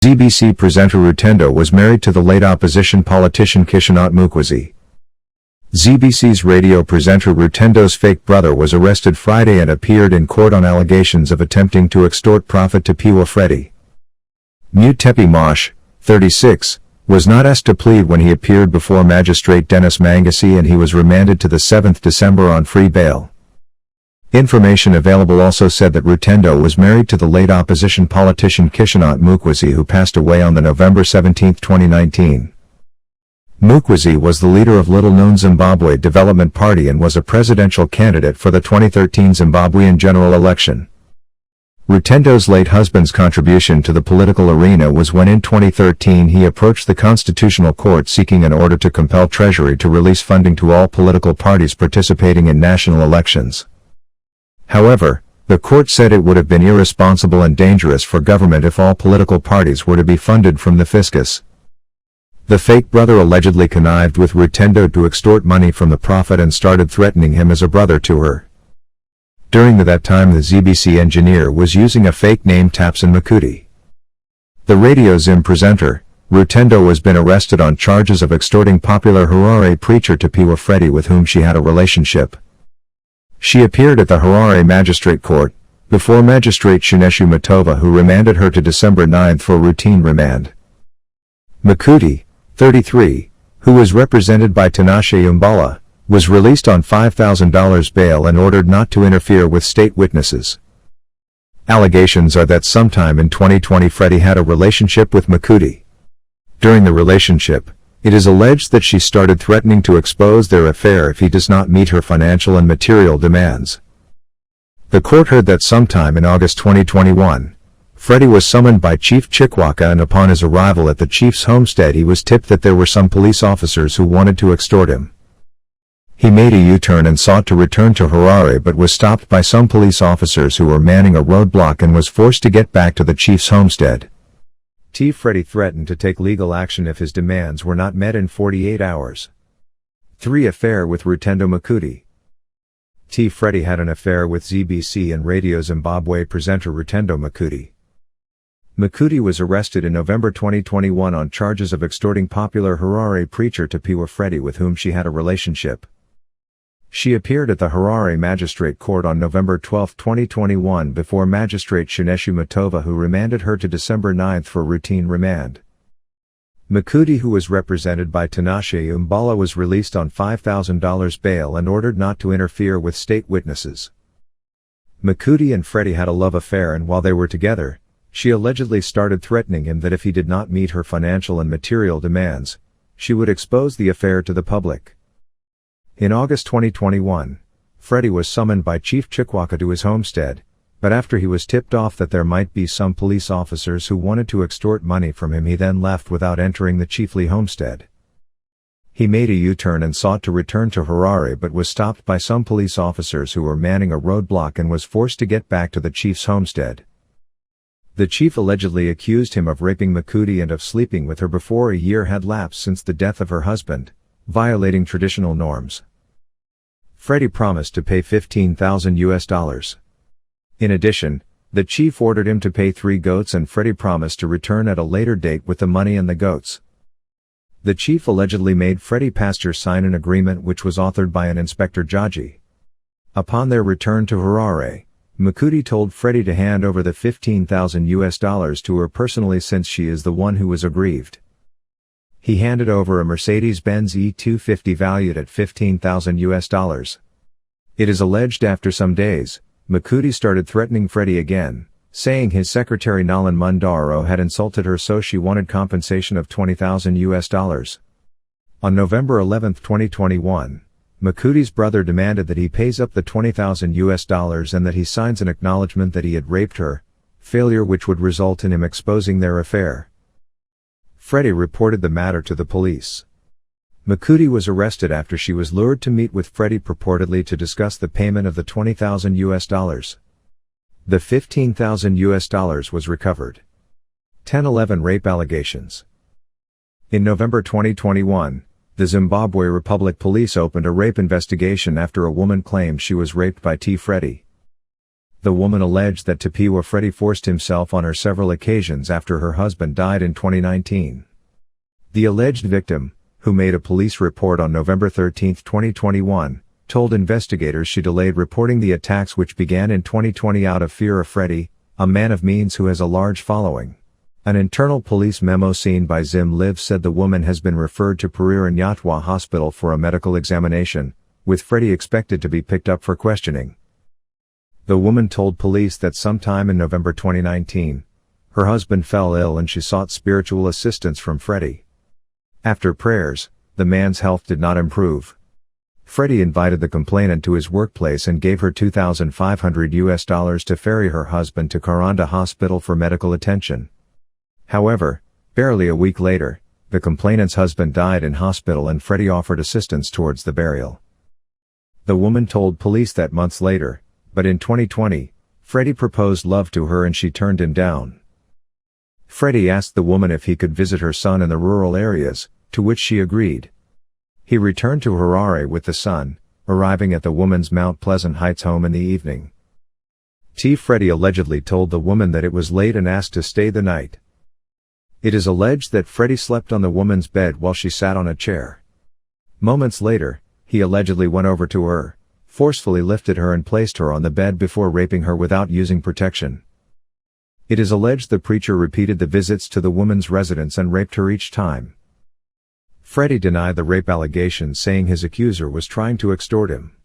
ZBC presenter Rutendo was married to the late opposition politician Kishanot Mukwege. ZBC's radio presenter Rutendo's fake brother was arrested Friday and appeared in court on allegations of attempting to extort profit to Piwa Freddy. Mutepi Mosh, 36, was not asked to plead when he appeared before Magistrate Dennis Mangasi, and he was remanded to the 7th December on free bail. Information available also said that Rutendo was married to the late opposition politician Kishanot Mukwege, who passed away on November 17, 2019. Mukwege was the leader of little-known Zimbabwe Development Party and was a presidential candidate for the 2013 Zimbabwean general election. Rutendo's late husband's contribution to the political arena was when in 2013 he approached the Constitutional Court seeking an order to compel Treasury to release funding to all political parties participating in national elections. However, the court said it would have been irresponsible and dangerous for government if all political parties were to be funded from the fiscus. The fake brother allegedly connived with Rutendo to extort money from the prophet and started threatening him as a brother to her. During that time, the ZBC engineer was using a fake name, Tapson Makudi. The Radio Zim presenter, Rutendo, has been arrested on charges of extorting popular Harare preacher Piwa Freddy, with whom she had a relationship. She appeared at the Harare Magistrate Court, before Magistrate Shineshu Matova, who remanded her to December 9 for routine remand. Makudi, 33, who was represented by Tinashe Umbala, was released on $5,000 bail and ordered not to interfere with state witnesses. Allegations are that sometime in 2020 Freddy had a relationship with Makudi. During the relationship, it is alleged that she started threatening to expose their affair if he does not meet her financial and material demands. The court heard that sometime in August 2021, Freddy was summoned by Chief Chikwaka, and upon his arrival at the chief's homestead he was tipped that there were some police officers who wanted to extort him. He made a U-turn and sought to return to Harare, but was stopped by some police officers who were manning a roadblock and was forced to get back to the chief's homestead. Freddy threatened to take legal action if his demands were not met in 48 hours. 3. Affair with Rutendo Makudi. Freddy had an affair with ZBC and Radio Zimbabwe presenter Rutendo Makudi. Makudi was arrested in November 2021 on charges of extorting popular Harare preacher Piwa Freddy, with whom she had a relationship. She appeared at the Harare Magistrate Court on November 12, 2021 before Magistrate Shineshu Matova, who remanded her to December 9 for routine remand. Makudi, who was represented by Tinashe Umbala, was released on $5,000 bail and ordered not to interfere with state witnesses. Makudi and Freddy had a love affair, and while they were together, she allegedly started threatening him that if he did not meet her financial and material demands, she would expose the affair to the public. In August 2021, Freddy was summoned by Chief Chikwaka to his homestead, but after he was tipped off that there might be some police officers who wanted to extort money from him, he then left without entering the chiefly homestead. He made a U-turn and sought to return to Harare, but was stopped by some police officers who were manning a roadblock and was forced to get back to the chief's homestead. The chief allegedly accused him of raping Makudi and of sleeping with her before a year had lapsed since the death of her husband, violating traditional norms. Freddy promised to pay $15,000. In addition, the chief ordered him to pay 3 goats, and Freddy promised to return at a later date with the money and the goats. The chief allegedly made Freddy Pastor sign an agreement which was authored by an Inspector Jaji. Upon their return to Harare, Makudi told Freddy to hand over the $15,000 to her personally, since she is the one who was aggrieved. He handed over a Mercedes-Benz E250 valued at $15,000. It is alleged after some days, Makudi started threatening Freddy again, saying his secretary Nalan Mundaro had insulted her, so she wanted compensation of $20,000. On November 11, 2021, Makudi's brother demanded that he pays up the $20,000 and that he signs an acknowledgement that he had raped her, failure which would result in him exposing their affair. Freddy reported the matter to the police. Makudi was arrested after she was lured to meet with Freddy purportedly to discuss the payment of the $20,000. The $15,000 was recovered. 10-11 Rape allegations. In November 2021, the Zimbabwe Republic Police opened a rape investigation after a woman claimed she was raped by Freddy. The woman alleged that Tepewa Freddie forced himself on her several occasions after her husband died in 2019. The alleged victim, who made a police report on November 13, 2021, told investigators she delayed reporting the attacks which began in 2020 out of fear of Freddie, a man of means who has a large following. An internal police memo seen by Zim Live said the woman has been referred to Pereira Nyatwa Hospital for a medical examination, with Freddie expected to be picked up for questioning. The woman told police that sometime in November 2019, her husband fell ill and she sought spiritual assistance from Freddie. After prayers, the man's health did not improve. Freddie invited the complainant to his workplace and gave her $2,500 to ferry her husband to Karanda Hospital for medical attention. However, barely a week later, the complainant's husband died in hospital and Freddie offered assistance towards the burial. The woman told police that months later, but in 2020, Freddie proposed love to her and she turned him down. Freddie asked the woman if he could visit her son in the rural areas, to which she agreed. He returned to Harare with the son, arriving at the woman's Mount Pleasant Heights home in the evening. Freddie allegedly told the woman that it was late and asked to stay the night. It is alleged that Freddie slept on the woman's bed while she sat on a chair. Moments later, he allegedly went over to her, forcefully lifted her and placed her on the bed before raping her without using protection. It is alleged the preacher repeated the visits to the woman's residence and raped her each time. Freddie denied the rape allegations, saying his accuser was trying to extort him.